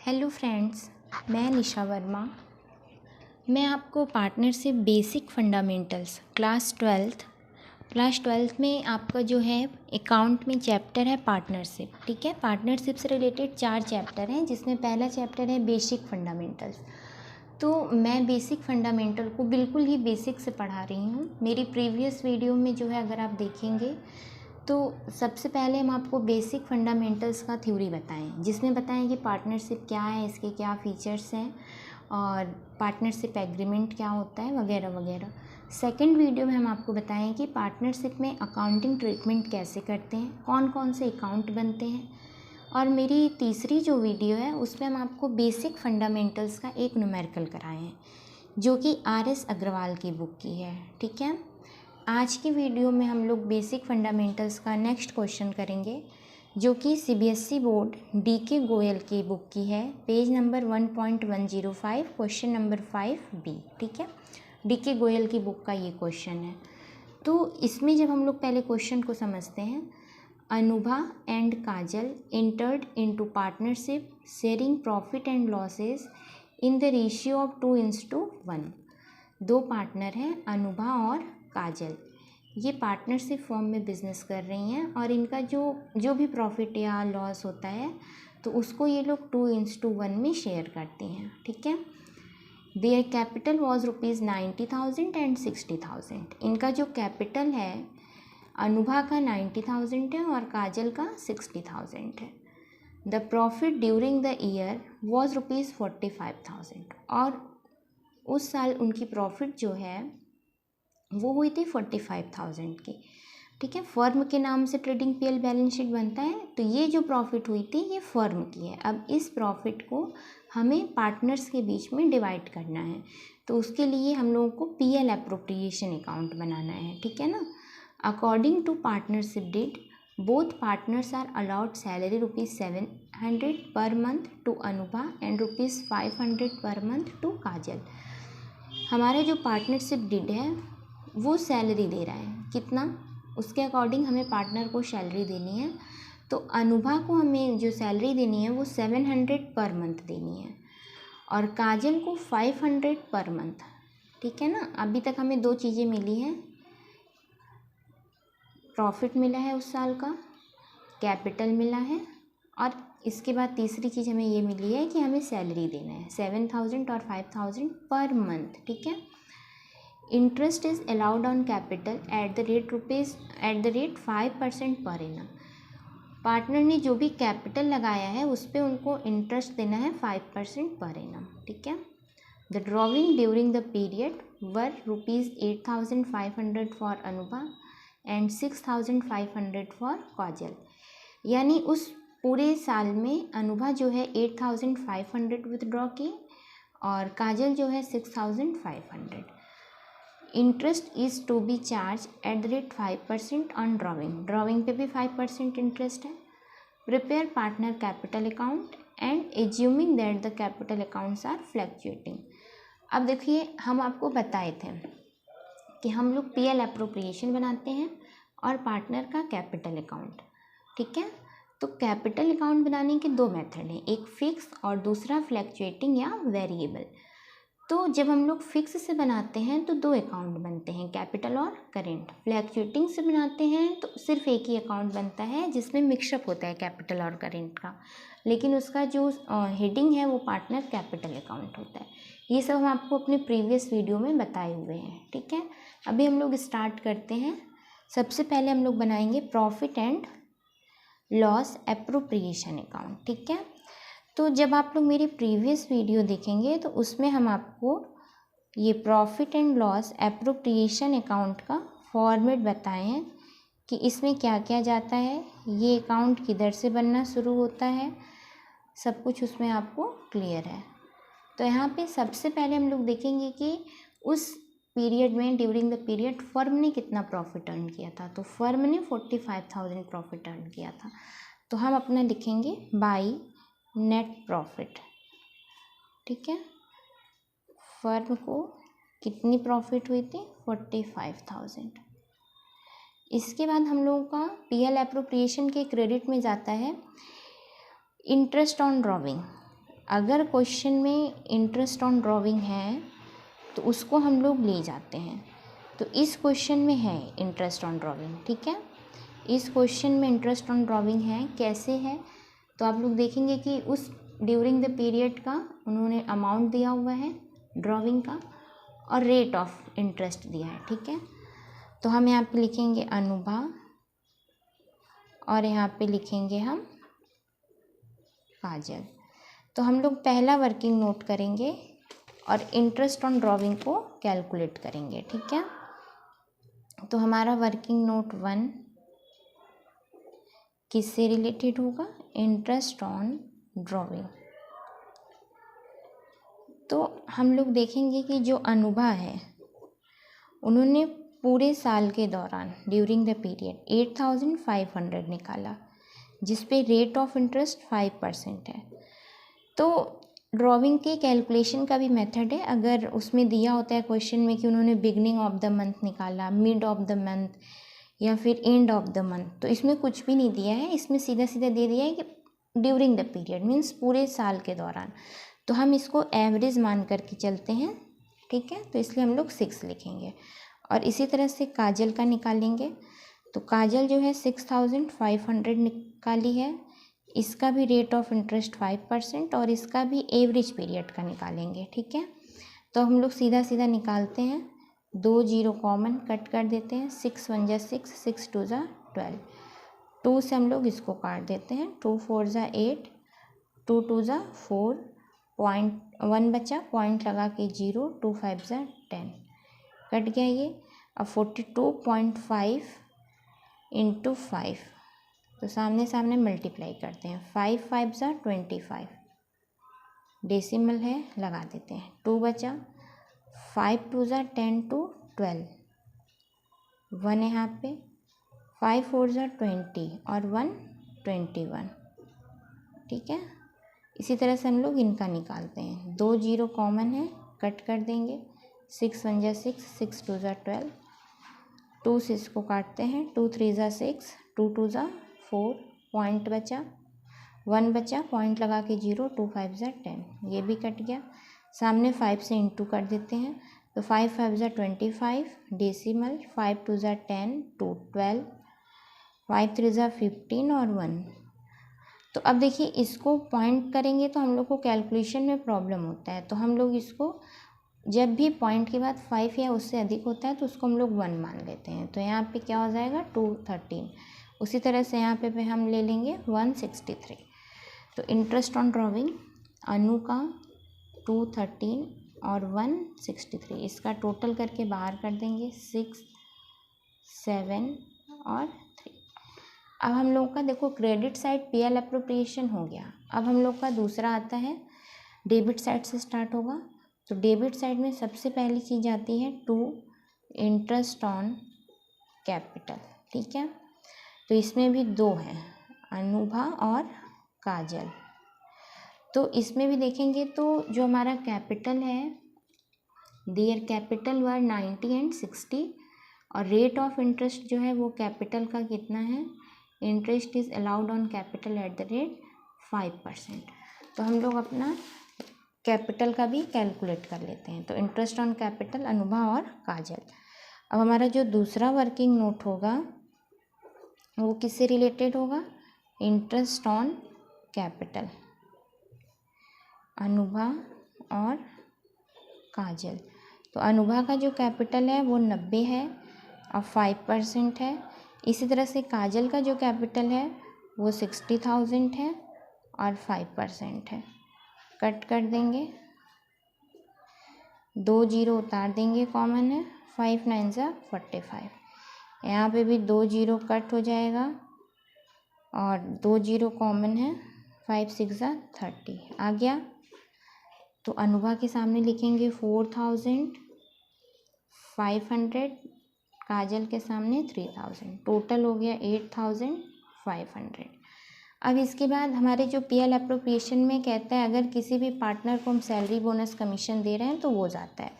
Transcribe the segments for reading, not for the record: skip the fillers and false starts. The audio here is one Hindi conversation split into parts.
हेलो फ्रेंड्स, मैं निशा वर्मा। मैं आपको partnership basic fundamentals class twelfth में आपका जो है अकाउंट में चैप्टर है पार्टनरशिप। ठीक है, पार्टनरशिप से रिलेटेड 4 चैप्टर हैं, जिसमें पहला चैप्टर है बेसिक फंडामेंटल्स। तो मैं बेसिक फंडामेंटल को बिल्कुल ही बेसिक से पढ़ा रही हूँ। मेरी प्रीवियस वीडियो में जो है अगर आप देखेंगे तो सबसे पहले हम आपको बेसिक फंडामेंटल्स का थ्योरी बताएं, जिसमें बताएं कि पार्टनरशिप क्या है, इसके क्या फीचर्स हैं और पार्टनरशिप एग्रीमेंट क्या होता है वगैरह वगैरह। सेकंड वीडियो में हम आपको बताएं कि पार्टनरशिप में अकाउंटिंग ट्रीटमेंट कैसे करते हैं, कौन कौन से अकाउंट बनते हैं। और मेरी तीसरी जो वीडियो है उसमें हम आपको बेसिक फंडामेंटल्स का एक न्यूमेरिकल कराए हैं, जो कि आर.एस. अग्रवाल की बुक की है। ठीक है, आज की वीडियो में हम लोग बेसिक फंडामेंटल्स का नेक्स्ट क्वेश्चन करेंगे, जो कि सीबीएसई बोर्ड डी.के. गोयल की बुक की है, page number 1.105, question number 5B। ठीक है, डी.के. गोयल की बुक का ये क्वेश्चन है। तो इसमें जब हम लोग पहले क्वेश्चन को समझते हैं, Anubha and Kajal entered into partnership sharing profit and losses in the ratio of 2:1। दो पार्टनर हैं, अनुभा और काजल। ये पार्टनरशिप फॉर्म में बिजनेस कर रही हैं और इनका जो भी प्रॉफिट या लॉस होता है तो उसको ये लोग 2:1 में शेयर करती हैं। ठीक है, देयर कैपिटल वॉज ₹90,000 एंड 60,000। इनका जो कैपिटल है अनुभा का 90,000 है और काजल का 60,000 है। The profit during the year was ₹45,000 और उस साल उनकी प्रॉफिट जो है वो हुई थी 45,000 की। ठीक है, फर्म के नाम से ट्रेडिंग पीएल बैलेंस शीट बनता है, तो ये जो प्रॉफिट हुई थी ये फर्म की है। अब इस प्रॉफिट को हमें पार्टनर्स के बीच में डिवाइड करना है, तो उसके लिए हम लोगों को पीएल एप्रोप्रिएशन अकाउंट बनाना है। ठीक है ना, according to partnership deed both partners are allowed salary ₹700 per month to Anubha and ₹500 per month to काजल। हमारा जो पार्टनरशिप डीड है वो सैलरी दे रहा है, कितना, उसके अकॉर्डिंग हमें पार्टनर को सैलरी देनी है। तो अनुभा को हमें जो सैलरी देनी है वो 700 पर मंथ देनी है और काजल को 500 पर मंथ। ठीक है ना, अभी तक हमें 2 चीज़ें मिली हैं, प्रॉफिट मिला है उस साल का, कैपिटल मिला है, और इसके बाद तीसरी चीज़ हमें ये मिली है कि हमें सैलरी देना है 7,000 और 5,000 पर मंथ। ठीक है, interest is allowed on capital eight the rate 5% per annum. Partner ने जो भी कैपिटल लगाया है उस पर उनको इंटरेस्ट देना है 5% पर एनम। ठीक है, the drawing during the period were ₹8,500 for Anubha and 6,500 for Kajal. यानी उस पूरे साल में अनुभा जो है 8,500 विथड्रॉ की और काजल जो है 6,500। Interest is to be charge at the rate 5% on drawing पे भी 5% इंटरेस्ट है। Prepare partner capital account and assuming that the capital accounts are fluctuating. अब देखिए, हम आपको बताए थे कि हम लोग पीएल एप्रोप्रिएशन बनाते हैं और पार्टनर का कैपिटल अकाउंट। ठीक है, तो कैपिटल अकाउंट बनाने के 2 मेथड हैं, एक फिक्स और दूसरा फ्लक्चुएटिंग या वेरिएबल। तो जब हम लोग फिक्स से बनाते हैं तो 2 अकाउंट बनते हैं, कैपिटल और करेंट। फ्लक्चुएटिंग से बनाते हैं तो सिर्फ एक ही अकाउंट बनता है जिसमें मिक्सअप होता है कैपिटल और करेंट का, लेकिन उसका जो हेडिंग है वो पार्टनर कैपिटल अकाउंट होता है। ये सब हम आपको अपने प्रीवियस वीडियो में बताए हुए हैं। ठीक है, अभी हम लोग स्टार्ट करते हैं। सबसे पहले हम लोग बनाएंगे profit and loss appropriation account. ठीक है, तो जब आप लोग मेरी प्रीवियस वीडियो देखेंगे तो उसमें हम आपको ये profit and loss appropriation account का फॉर्मेट बताए हैं कि इसमें क्या क्या जाता है, ये अकाउंट किधर से बनना शुरू होता है, सब कुछ उसमें आपको क्लियर है। तो यहाँ पे सबसे पहले हम लोग देखेंगे कि उस पीरियड में ड्यूरिंग द पीरियड फर्म ने कितना प्रॉफिट अर्न किया था। तो फर्म ने 45,000 प्रॉफिट अर्न किया था, तो हम अपना लिखेंगे बाई नेट प्रॉफिट। ठीक है, फर्म को कितनी प्रॉफिट हुई थी, 45,000। इसके बाद हम लोगों का पीएल एप्रोप्रिएशन के क्रेडिट में जाता है इंटरेस्ट ऑन ड्रॉविंग। अगर क्वेश्चन में इंटरेस्ट ऑन ड्राइंग है तो उसको हम लोग ले जाते हैं। तो इस क्वेश्चन में है इंटरेस्ट ऑन ड्राइंग, ठीक है। इस क्वेश्चन में इंटरेस्ट ऑन ड्राइंग है, कैसे है तो आप लोग देखेंगे कि उस ड्यूरिंग द पीरियड का उन्होंने अमाउंट दिया हुआ है ड्राइंग का और रेट ऑफ इंटरेस्ट दिया है, ठीक है। तो हम यहाँ पे लिखेंगे अनुभा और यहाँ पे लिखेंगे हम काजल। तो हम लोग पहला वर्किंग नोट करेंगे और इंटरेस्ट ऑन ड्राइंग को कैलकुलेट करेंगे, ठीक है। तो हमारा वर्किंग नोट 1 किससे रिलेटेड होगा, इंटरेस्ट ऑन ड्राइंग। तो हम लोग देखेंगे कि जो अनुभा है उन्होंने पूरे साल के दौरान ड्यूरिंग द पीरियड 8500 निकाला, जिस पे रेट ऑफ इंटरेस्ट 5% है। तो ड्राइंग के कैलकुलेशन का भी मेथड है। अगर उसमें दिया होता है क्वेश्चन में कि उन्होंने बिगनिंग ऑफ द मंथ निकाला, मिड ऑफ द मंथ या फिर एंड ऑफ द मंथ, तो इसमें कुछ भी नहीं दिया है, इसमें सीधा सीधा दे दिया है कि ड्यूरिंग द पीरियड मीन्स पूरे साल के दौरान। तो हम इसको एवरेज मान करके चलते हैं, ठीक है। तो इसलिए हम लोग 6 लिखेंगे। और इसी तरह से काजल का निकालेंगे। तो काजल जो है 6500 निकाली है, इसका भी रेट ऑफ इंटरेस्ट 5% और इसका भी एवरेज पीरियड का निकालेंगे, ठीक है। तो हम लोग सीधा सीधा निकालते हैं, 2 0 कॉमन कट कर देते हैं, 6 1 जा 6, 6 2 जा 12, 2 से हम लोग इसको काट देते हैं, 2 4 जा 8, 2 2 जा 4, पॉइंट 1 बचा, पॉइंट लगा के 0, 2 5 जा 10 कट गया ये। अब 42.5 इंटू 5, तो सामने सामने मल्टीप्लाई करते हैं, 5 5 जा 25, डेसिमल है लगा देते हैं, 2 बचा, 5 2 जा 10 टू 12, 1 यहाँ पे, 5 4 जा 20 और 1 21, ठीक है। इसी तरह से हम लोग इनका निकालते हैं, 2 0 कॉमन है कट कर देंगे, 6 1 जा 6, 6 2 जा 12, 2 से इसको काटते हैं, 2 3 जा 6, 2 2 जा 4, पॉइंट बचा, 1 बचा, पॉइंट लगा के 0, 2 5 जा 10, ये भी कट गया। सामने 5 से इंटू कर देते हैं, तो 5 5 जा 25, डेसिमल, 5 2 जा 10, 2 12, 5 3 जा 15 और 1। तो अब देखिए इसको पॉइंट करेंगे तो हम लोग को कैलकुलेशन में प्रॉब्लम होता है, तो हम लोग इसको जब भी पॉइंट के बाद 5 या उससे अधिक होता है तो उसको हम लोग 1 मान लेते हैं। तो यहाँ पे क्या हो जाएगा 213। उसी तरह से यहाँ पे हम ले लेंगे 163। तो इंटरेस्ट ऑन ड्राइंग अनु का 213 और 163, इसका टोटल करके बाहर कर देंगे 6 7 और 3। अब हम लोग का देखो क्रेडिट साइड पीएल अप्रोप्रिएशन हो गया। अब हम लोग का दूसरा आता है डेबिट साइड से स्टार्ट होगा। तो डेबिट साइड में सबसे पहली चीज़ आती है टू इंटरेस्ट ऑन कैपिटल, ठीक है। तो इसमें भी 2 हैं, अनुभा और काजल। तो इसमें भी देखेंगे तो जो हमारा कैपिटल है, देयर कैपिटल वर 90 एंड 60 और रेट ऑफ इंटरेस्ट जो है वो कैपिटल का कितना है, interest is allowed on capital eight the rate 5%। तो हम लोग अपना कैपिटल का भी कैलकुलेट कर लेते हैं। तो इंटरेस्ट ऑन कैपिटल अनुभा और काजल। अब हमारा जो दूसरा वर्किंग नोट होगा वो किससे रिलेटेड होगा, इंटरेस्ट ऑन कैपिटल अनुभा और काजल। तो अनुभा का जो कैपिटल है वो 90 है और 5% है। इसी तरह से काजल का जो कैपिटल है वो 60,000 है और 5% है। कट कर देंगे, 2 0 उतार देंगे, कॉमन है, 5 9 जा 45, यहाँ पे भी 2 0 कट हो जाएगा और 2 0 कॉमन है, 5 6 जा 30 आ गया। तो अनुभा के सामने लिखेंगे 4500, काजल के सामने 3000, टोटल हो गया 8500। अब इसके बाद हमारे जो पीएल अप्रोप्रिएशन में कहता है अगर किसी भी पार्टनर को हम सैलरी बोनस कमीशन दे रहे हैं तो वो जाता है,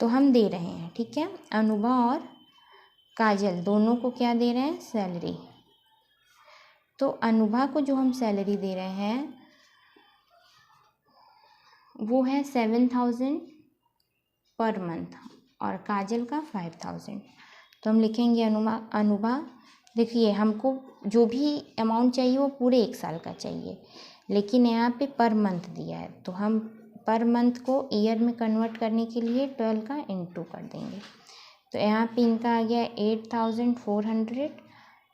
तो हम दे रहे हैं, ठीक है। अनुभा और काजल दोनों को क्या दे रहे हैं, सैलरी। तो अनुभा को जो हम सैलरी दे रहे हैं वो है 7,000 पर मंथ और काजल का 5,000। तो हम लिखेंगे अनुभा, देखिए हमको जो भी अमाउंट चाहिए वो पूरे 1 साल का चाहिए, लेकिन यहाँ पे पर मंथ दिया है, तो हम पर मंथ को ईयर में कन्वर्ट करने के लिए 12 का इंटू कर देंगे। तो यहाँ पे इनका आ गया 8,400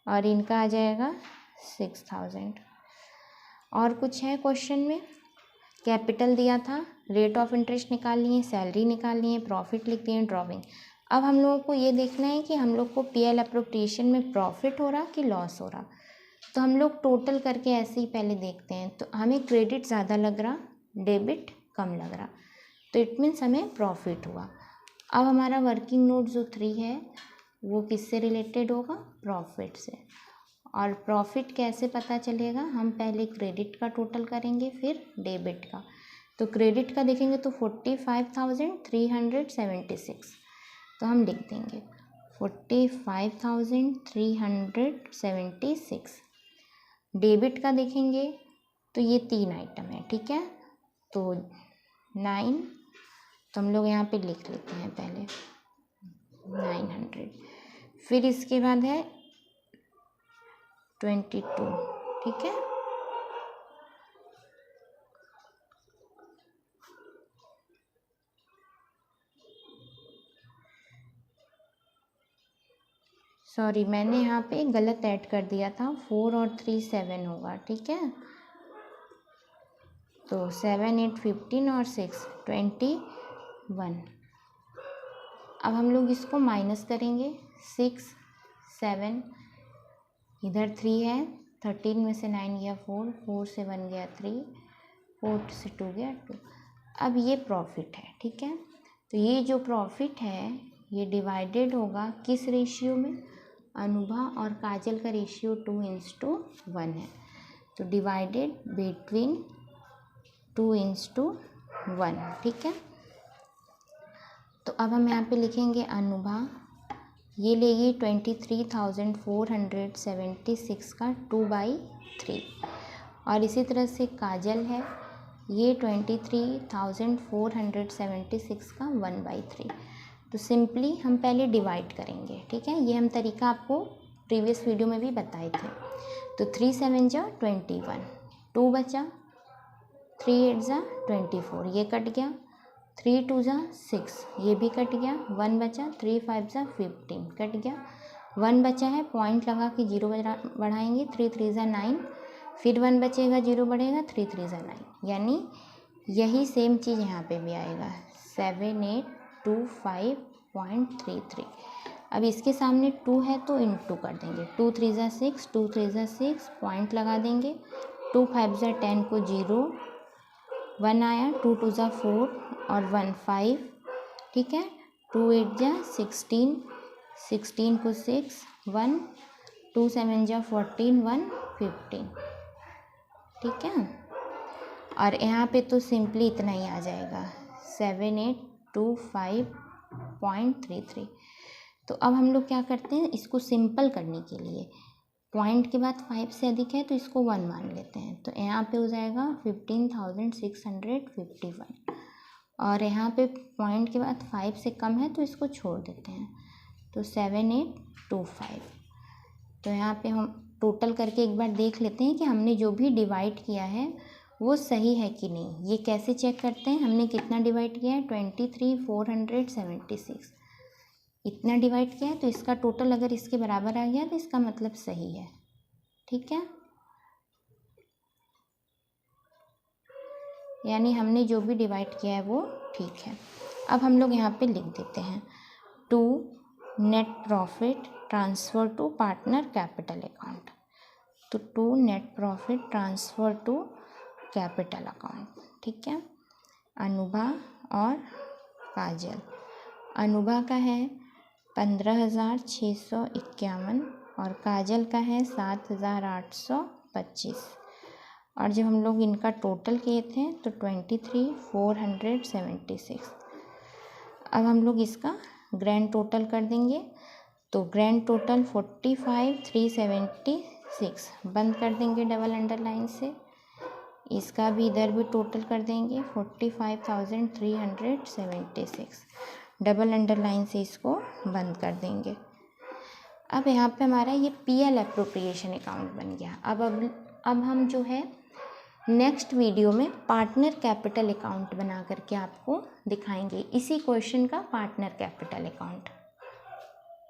और इनका आ जाएगा 6,000। और कुछ है क्वेश्चन में? कैपिटल दिया था, रेट ऑफ इंटरेस्ट निकालनी है, सैलरी निकालनी है, प्रॉफिट लिख दिए, ड्रॉविंग। अब हम लोगों को ये देखना है कि हम लोग को पीएल अप्रोप्रिएशन में प्रॉफिट हो रहा कि लॉस हो रहा। तो हम लोग टोटल करके ऐसे ही पहले देखते हैं। तो हमें क्रेडिट ज़्यादा लग रहा, डेबिट कम लग रहा, तो इट मीन्स हमें प्रॉफिट हुआ। अब हमारा वर्किंग नोट जो 3 है वो किससे रिलेटेड होगा? प्रॉफिट से। और प्रॉफिट कैसे पता चलेगा? हम पहले क्रेडिट का टोटल करेंगे फिर डेबिट का। तो क्रेडिट का देखेंगे तो 45,376, तो हम लिख देंगे 45,376। डेबिट का देखेंगे तो ये 3 आइटम है, ठीक है, तो 9, तो हम लोग यहाँ पे लिख लेते हैं पहले 900। फिर इसके बाद है 22, ठीक है। सॉरी, मैंने यहाँ पे गलत ऐड कर दिया था, 4 और 3 7 होगा, ठीक है। तो 7 8 15 और 6 21। अब हम लोग इसको माइनस करेंगे, 6 7, इधर 3 है, 13 में से 9 गया 4, 4 से 1 गया 3, 4 से 2 गया 2। अब ये प्रॉफिट है, ठीक है। तो ये जो प्रॉफिट है ये डिवाइडेड होगा किस रेशियो में? अनुभा और काजल का रेशियो 2:1 है, तो डिवाइडेड बिटवीन 2:1, ठीक है। तो अब हम यहाँ पे लिखेंगे अनुभा, ये लेगी 23,476 का 2/3, और इसी तरह से काजल है, ये 23,476 का 1/3। तो सिंपली हम पहले डिवाइड करेंगे, ठीक है। ये हम तरीका आपको प्रीवियस वीडियो में भी बताए थे। तो 3 7 जा 21, 2 बचा, 3 8 जा 24, ये कट गया, 3 2 जा 6, ये भी कट गया, 1 बचा, 3 5 जा 15, कट गया, 1 बचा है, पॉइंट लगा के 0 बढ़ाएंगे, 3 3 जा 9, फिर 1 बचेगा, 0 बढ़ेगा, 3 3 जा 9, यानी यही सेम चीज़ यहाँ पे भी आएगा 7825.33। अब इसके सामने 2 है तो इंटू कर देंगे, 2 3 जा 6, 2 3 जा 6, पॉइंट लगा देंगे, 2 5 जा 10 को 0, 1 आया, 2 2 जा 4 और 1 5, ठीक है, 2 8 जा 16, 16 को 6 1, 2 7 जा 14, 1 15, ठीक है। और यहाँ पे तो सिंपली इतना ही आ जाएगा 7825.33। तो अब हम लोग क्या करते हैं, इसको सिंपल करने के लिए पॉइंट के बाद 5 से अधिक है तो इसको 1 मान लेते हैं, तो यहाँ पे हो जाएगा 15,651, और यहाँ पे पॉइंट के बाद 5 से कम है तो इसको छोड़ देते हैं, तो 7825। तो यहाँ पे हम टोटल करके एक बार देख लेते हैं कि हमने जो भी डिवाइड किया है वो सही है कि नहीं। ये कैसे चेक करते हैं, हमने कितना डिवाइड किया है, 23,476 इतना डिवाइड किया है, तो इसका टोटल अगर इसके बराबर आ गया तो इसका मतलब सही है, ठीक है। यानी हमने जो भी डिवाइड किया है वो ठीक है। अब हम लोग यहाँ पे लिख देते हैं to net profit transfer to partner capital account. तो to net profit transfer to capital account, ठीक है। अनुभा और काजल, अनुभा का है 15,651 और काजल का है 7,825, और जब हम लोग इनका टोटल किए थे तो 23,476। अब हम लोग इसका ग्रैंड टोटल कर देंगे, तो ग्रैंड टोटल 45,376 बंद कर देंगे डबल अंडरलाइन से, इसका भी इधर भी टोटल कर देंगे 45,376। डबल अंडरलाइन से इसको बंद कर देंगे। अब यहाँ पे हमारा ये पीएल एप्रोप्रिएशन अकाउंट बन गया। अब हम जो है नेक्स्ट वीडियो में पार्टनर कैपिटल अकाउंट बना करके आपको दिखाएंगे इसी क्वेश्चन का पार्टनर कैपिटल अकाउंट।